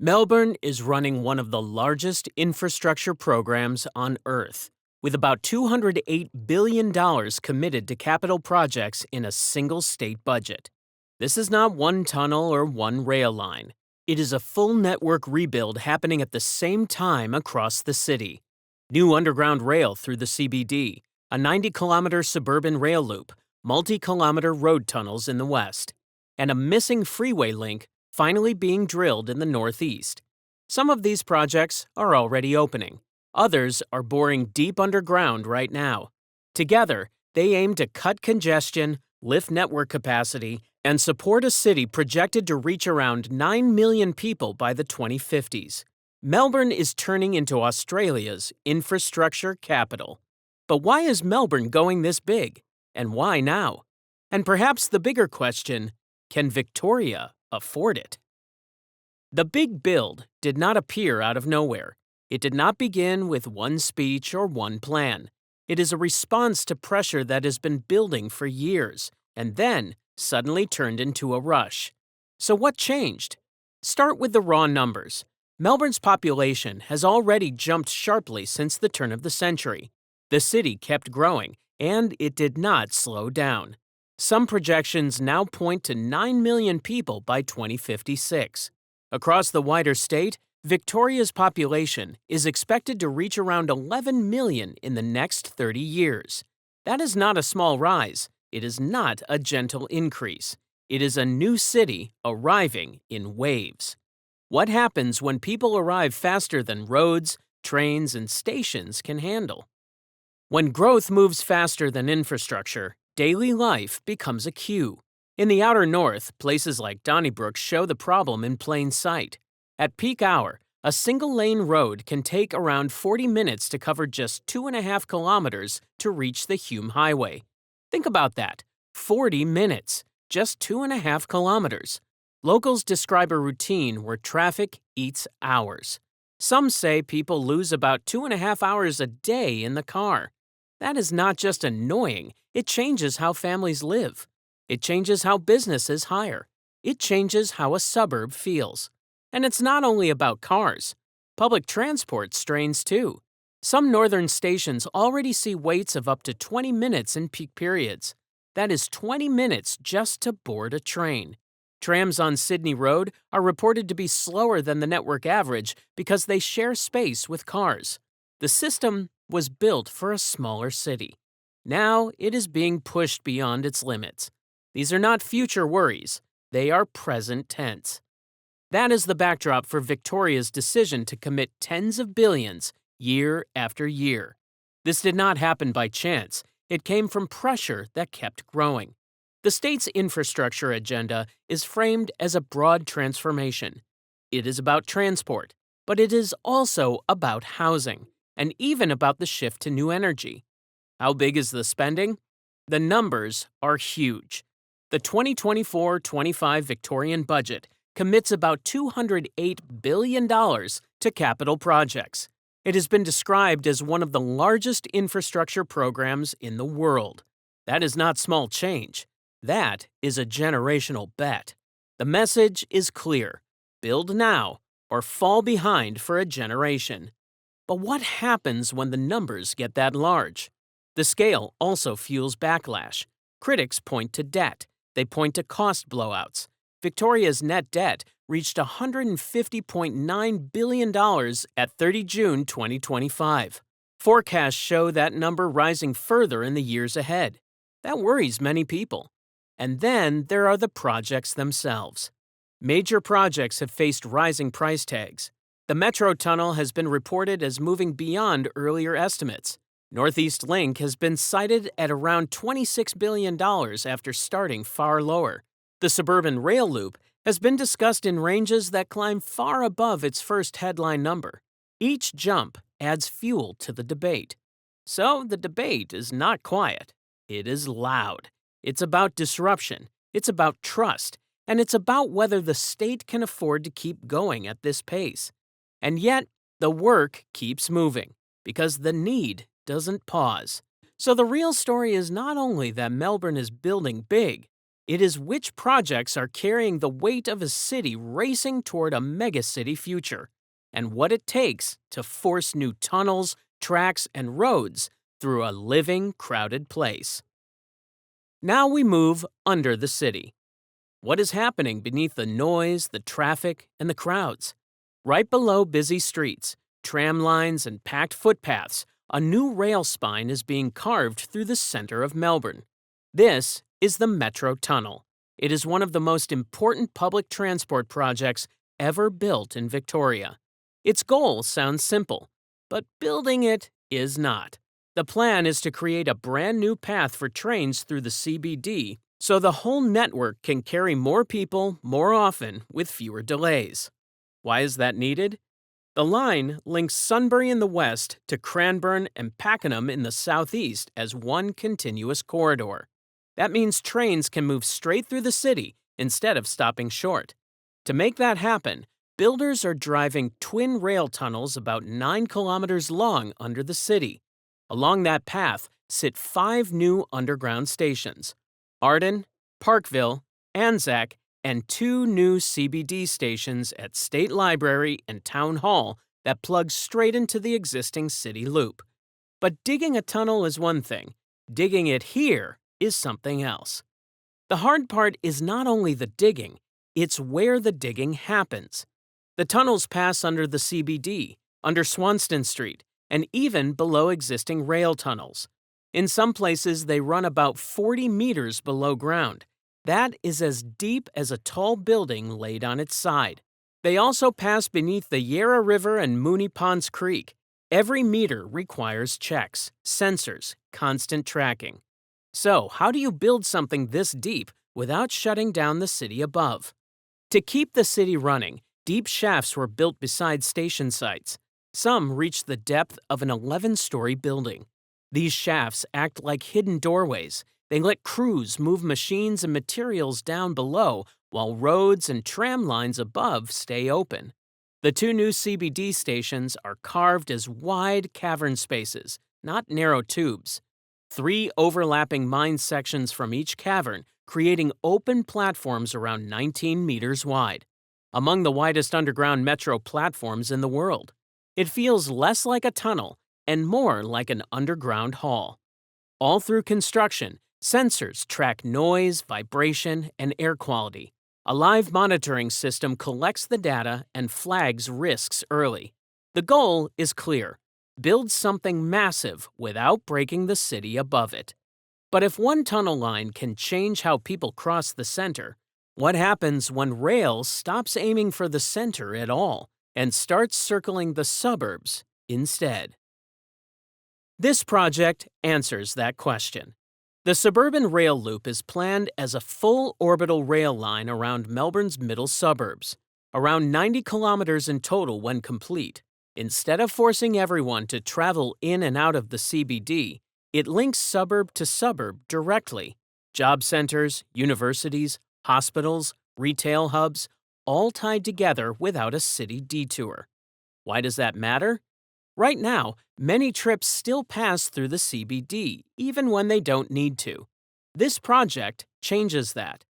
Melbourne is running one of the largest infrastructure programs on Earth, with about $208 billion committed to capital projects in a single state budget. This is not one tunnel or one rail line. It is a full network rebuild happening at the same time across the city. New underground rail through the CBD, a 90-kilometre suburban rail loop, multi-kilometre road tunnels in the west, and a missing freeway link finally being drilled in the northeast. Some of these projects are already opening. Others are boring deep underground right now. Together, they aim to cut congestion, lift network capacity, and support a city projected to reach around 9 million people by the 2050s. Melbourne is turning into Australia's infrastructure capital. But why is Melbourne going this big? And why now? And perhaps the bigger question, can Victoria afford it? The big build did not appear out of nowhere. It did not begin with one speech or one plan. It is a response to pressure that has been building for years, and then suddenly turned into a rush. So what changed? Start with the raw numbers. Melbourne's population has already jumped sharply since the turn of the century. The city kept growing, and it did not slow down. Some projections now point to 9 million people by 2056. Across the wider state, Victoria's population is expected to reach around 11 million in the next 30 years. That is not a small rise. It is not a gentle increase. It is a new city arriving in waves. What happens when people arrive faster than roads, trains, and stations can handle? When growth moves faster than infrastructure, daily life becomes a queue. In the outer north, places like Donnybrook show the problem in plain sight. At peak hour, a single-lane road can take around 40 minutes to cover just 2.5 kilometers to reach the Hume Highway. Think about that. 40 minutes, just 2.5 kilometers. Locals describe a routine where traffic eats hours. Some say people lose about 2.5 hours a day in the car. That is not just annoying, it changes how families live. It changes how businesses hire. It changes how a suburb feels. And it's not only about cars. Public transport strains too. Some northern stations already see waits of up to 20 minutes in peak periods. That is 20 minutes just to board a train. Trams on Sydney Road are reported to be slower than the network average because they share space with cars. The system was built for a smaller city. Now it is being pushed beyond its limits. These are not future worries. They are present tense. That is the backdrop for Victoria's decision to commit tens of billions year after year. This did not happen by chance. It came from pressure that kept growing. The state's infrastructure agenda is framed as a broad transformation. It is about transport, but it is also about housing, and even about the shift to new energy. How big is the spending? The numbers are huge. The 2024-25 Victorian budget commits about $208 billion to capital projects. It has been described as one of the largest infrastructure programs in the world. That is not small change. That is a generational bet. The message is clear. Build now or fall behind for a generation. But what happens when the numbers get that large? The scale also fuels backlash. Critics point to debt. They point to cost blowouts. Victoria's net debt reached $150.9 billion at 30 June 2025. Forecasts show that number rising further in the years ahead. That worries many people. And then there are the projects themselves. Major projects have faced rising price tags. The Metro Tunnel has been reported as moving beyond earlier estimates. Northeast Link has been cited at around $26 billion after starting far lower. The Suburban Rail Loop has been discussed in ranges that climb far above its first headline number. Each jump adds fuel to the debate. So the debate is not quiet. It is loud. It's about disruption. It's about trust. And it's about whether the state can afford to keep going at this pace. And yet, the work keeps moving because the need doesn't pause. So the real story is not only that Melbourne is building big, It is which projects are carrying the weight of a city racing toward a megacity future, and what it takes to force new tunnels, tracks, and roads through a living, crowded place. Now we move under the city. What is happening beneath the noise, the traffic, and the crowds? Right below busy streets, tram lines, and packed footpaths, a new rail spine is being carved through the center of Melbourne. This is the Metro Tunnel. It is one of the most important public transport projects ever built in Victoria. Its goal sounds simple, but building it is not. The plan is to create a brand new path for trains through the CBD so the whole network can carry more people more often with fewer delays. Why is that needed? The line links Sunbury in the west to Cranbourne and Pakenham in the southeast as one continuous corridor. That means trains can move straight through the city instead of stopping short. To make that happen, builders are driving twin rail tunnels about 9 kilometers long under the city. Along that path sit 5 new underground stations: Arden, Parkville, Anzac, and 2 new CBD stations at State Library and Town Hall that plug straight into the existing city loop. But digging a tunnel is one thing. Digging it here is something else. The hard part is not only the digging, it's where the digging happens. The tunnels pass under the CBD, under Swanston Street, and even below existing rail tunnels. In some places, they run about 40 meters below ground. That is as deep as a tall building laid on its side. They also pass beneath the Yarra River and Moonee Ponds Creek. Every meter requires checks, sensors, constant tracking. So, how do you build something this deep without shutting down the city above? To keep the city running, deep shafts were built beside station sites. Some reached the depth of an 11-story building. These shafts act like hidden doorways. They let crews move machines and materials down below while roads and tram lines above stay open. The 2 new CBD stations are carved as wide cavern spaces, not narrow tubes. 3 overlapping mine sections from each cavern, creating open platforms around 19 meters wide. Among the widest underground metro platforms in the world. It feels less like a tunnel and more like an underground hall. All through construction, sensors track noise, vibration, and air quality. A live monitoring system collects the data and flags risks early. The goal is clear: build something massive without breaking the city above it. But if one tunnel line can change how people cross the center, what happens when rail stops aiming for the center at all and starts circling the suburbs instead? This project answers that question. The Suburban Rail Loop is planned as a full orbital rail line around Melbourne's middle suburbs, around 90 kilometers in total when complete. Instead of forcing everyone to travel in and out of the CBD, it links suburb to suburb directly. Job centers, universities, hospitals, retail hubs, all tied together without a city detour. Why does that matter? Right now, many trips still pass through the CBD, even when they don't need to. This project changes that.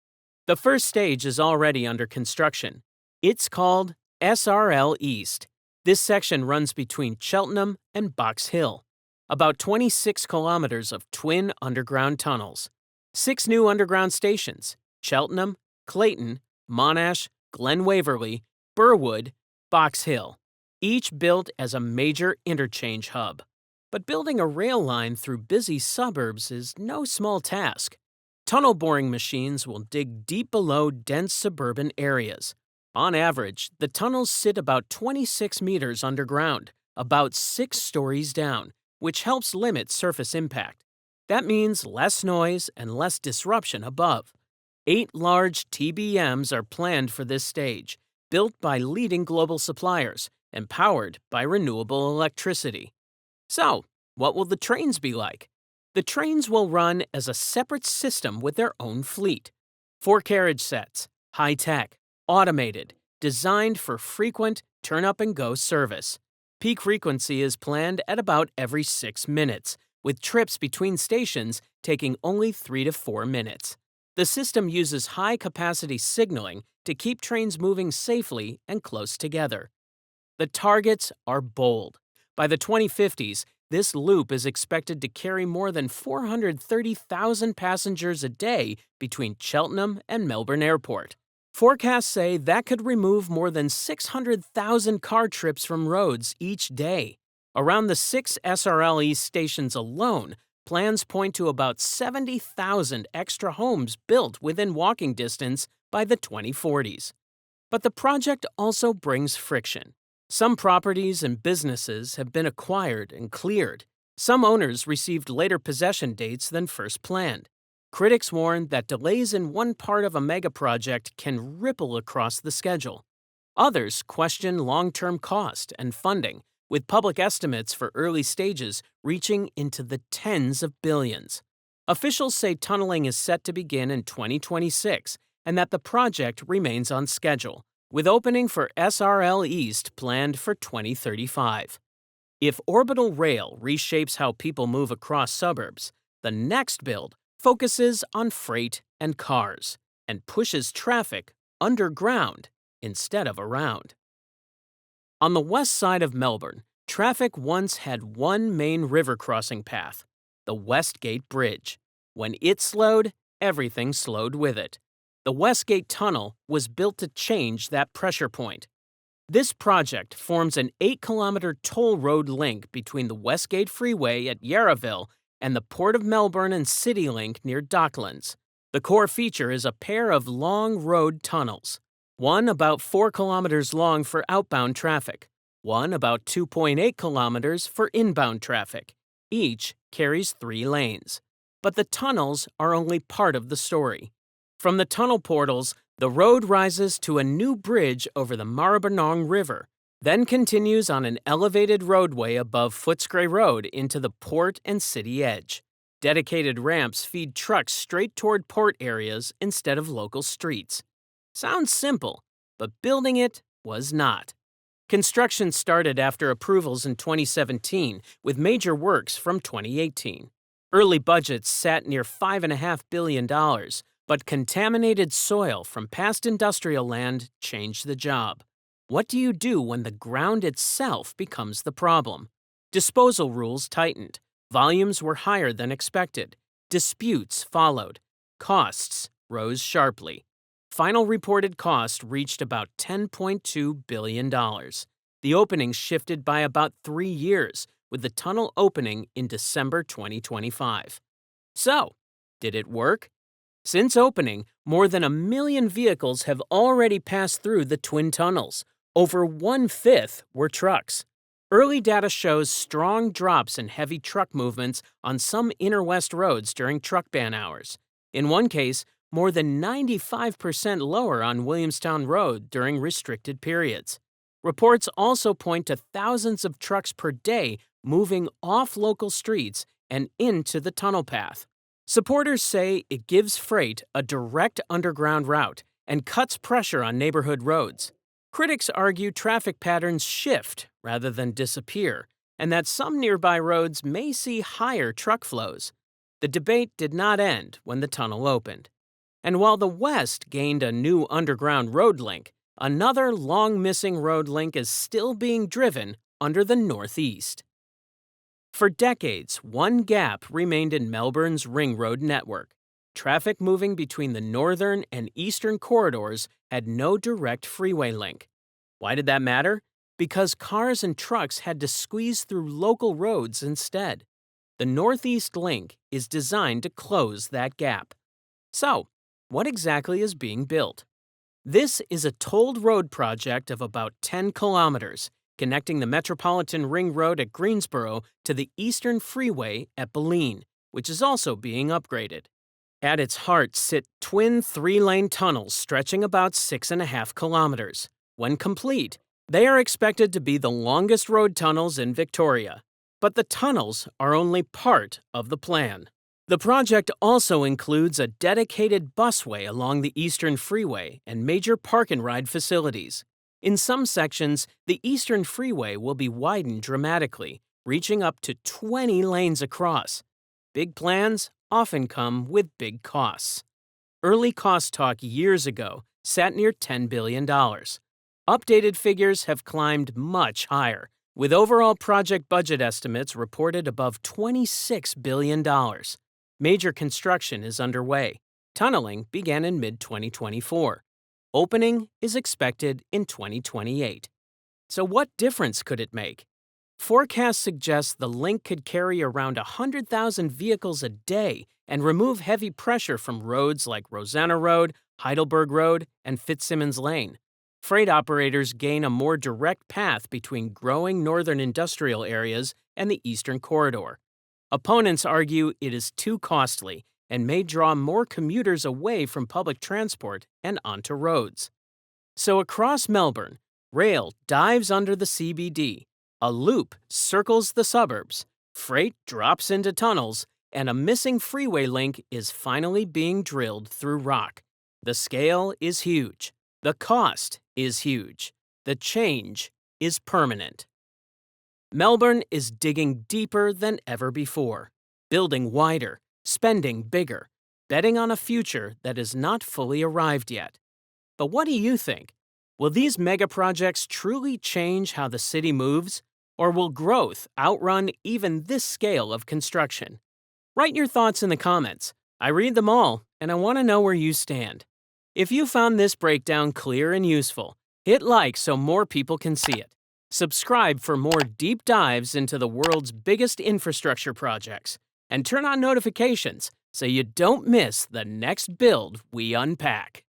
The first stage is already under construction. It's called SRL East. This section runs between Cheltenham and Box Hill. About 26 kilometers of twin underground tunnels. 6 new underground stations: Cheltenham, Clayton, Monash, Glen Waverley, Burwood, Box Hill. Each built as a major interchange hub. But building a rail line through busy suburbs is no small task. Tunnel boring machines will dig deep below dense suburban areas. On average, the tunnels sit about 26 meters underground, about 6 stories down, which helps limit surface impact. That means less noise and less disruption above. 8 large TBMs are planned for this stage, built by leading global suppliers and powered by renewable electricity. So, what will the trains be like? The trains will run as a separate system with their own fleet. 4 carriage sets, high-tech, automated, designed for frequent turn-up-and-go service. Peak frequency is planned at about every 6 minutes, with trips between stations taking only 3 to 4 minutes. The system uses high-capacity signaling to keep trains moving safely and close together. The targets are bold. By the 2050s, this loop is expected to carry more than 430,000 passengers a day between Cheltenham and Melbourne Airport. Forecasts say that could remove more than 600,000 car trips from roads each day. Around the 6 SRLE stations alone, plans point to about 70,000 extra homes built within walking distance by the 2040s. But the project also brings friction. Some properties and businesses have been acquired and cleared. Some owners received later possession dates than first planned. Critics warn that delays in one part of a megaproject can ripple across the schedule. Others question long-term cost and funding, with public estimates for early stages reaching into the tens of billions. Officials say tunneling is set to begin in 2026 and that the project remains on schedule, with opening for SRL East planned for 2035. If orbital rail reshapes how people move across suburbs, the next build focuses on freight and cars and pushes traffic underground instead of around. On the west side of Melbourne, traffic once had one main river crossing path, the Westgate Bridge. When it slowed, everything slowed with it. The Westgate Tunnel was built to change that pressure point. This project forms an 8-kilometre toll road link between the Westgate Freeway at Yarraville and the Port of Melbourne and CityLink near Docklands. The core feature is a pair of long road tunnels, one about 4 kilometers long for outbound traffic, one about 2.8 kilometers for inbound traffic. Each carries 3 lanes. But the tunnels are only part of the story. From the tunnel portals, the road rises to a new bridge over the Maribyrnong River, then continues on an elevated roadway above Footscray Road into the port and city edge. Dedicated ramps feed trucks straight toward port areas instead of local streets. Sounds simple, but building it was not. Construction started after approvals in 2017, with major works from 2018. Early budgets sat near $5.5 billion, but contaminated soil from past industrial land changed the job. What do you do when the ground itself becomes the problem? Disposal rules tightened. Volumes were higher than expected. Disputes followed. Costs rose sharply. Final reported cost reached about $10.2 billion. The opening shifted by about 3 years, with the tunnel opening in December 2025. So, did it work? Since opening, more than 1 million vehicles have already passed through the twin tunnels. Over 1/5 were trucks. Early data shows strong drops in heavy truck movements on some inner west roads during truck ban hours. In one case, more than 95% lower on Williamstown Road during restricted periods. Reports also point to thousands of trucks per day moving off local streets and into the tunnel path. Supporters say it gives freight a direct underground route and cuts pressure on neighborhood roads. Critics argue traffic patterns shift rather than disappear, and that some nearby roads may see higher truck flows. The debate did not end when the tunnel opened. And while the West gained a new underground road link, another long-missing road link is still being driven under the Northeast. For decades, one gap remained in Melbourne's ring road network. Traffic moving between the northern and eastern corridors had no direct freeway link. Why did that matter? Because cars and trucks had to squeeze through local roads instead. The Northeast Link is designed to close that gap. So, what exactly is being built? This is a tolled road project of about 10 kilometers, connecting the Metropolitan Ring Road at Greensboro to the Eastern Freeway at Bulleen, which is also being upgraded. At its heart sit twin 3-lane tunnels stretching about 6.5 kilometers. When complete, they are expected to be the longest road tunnels in Victoria. But the tunnels are only part of the plan. The project also includes a dedicated busway along the Eastern Freeway and major park-and-ride facilities. In some sections, the Eastern Freeway will be widened dramatically, reaching up to 20 lanes across. Big plans often come with big costs. Early cost talk years ago sat near $10 billion. Updated figures have climbed much higher, with overall project budget estimates reported above $26 billion. Major construction is underway. Tunneling began in mid-2024. Opening is expected in 2028. So what difference could it make? Forecasts suggest the link could carry around 100,000 vehicles a day and remove heavy pressure from roads like Rosanna Road, Heidelberg Road, and Fitzsimmons Lane. Freight operators gain a more direct path between growing northern industrial areas and the eastern corridor. Opponents argue it is too costly and may draw more commuters away from public transport and onto roads. So across Melbourne, rail dives under the CBD, a loop circles the suburbs, freight drops into tunnels, and a missing freeway link is finally being drilled through rock. The scale is huge. The cost is huge. The change is permanent. Melbourne is digging deeper than ever before, building wider, spending bigger, betting on a future that is not fully arrived yet. But what do you think? Will these mega projects truly change how the city moves, or will growth outrun even this scale of construction? Write your thoughts in the comments. I read them all, and I want to know where you stand. If you found this breakdown clear and useful, hit like so more people can see it. Subscribe for more deep dives into the world's biggest infrastructure projects, and turn on notifications so you don't miss the next build we unpack.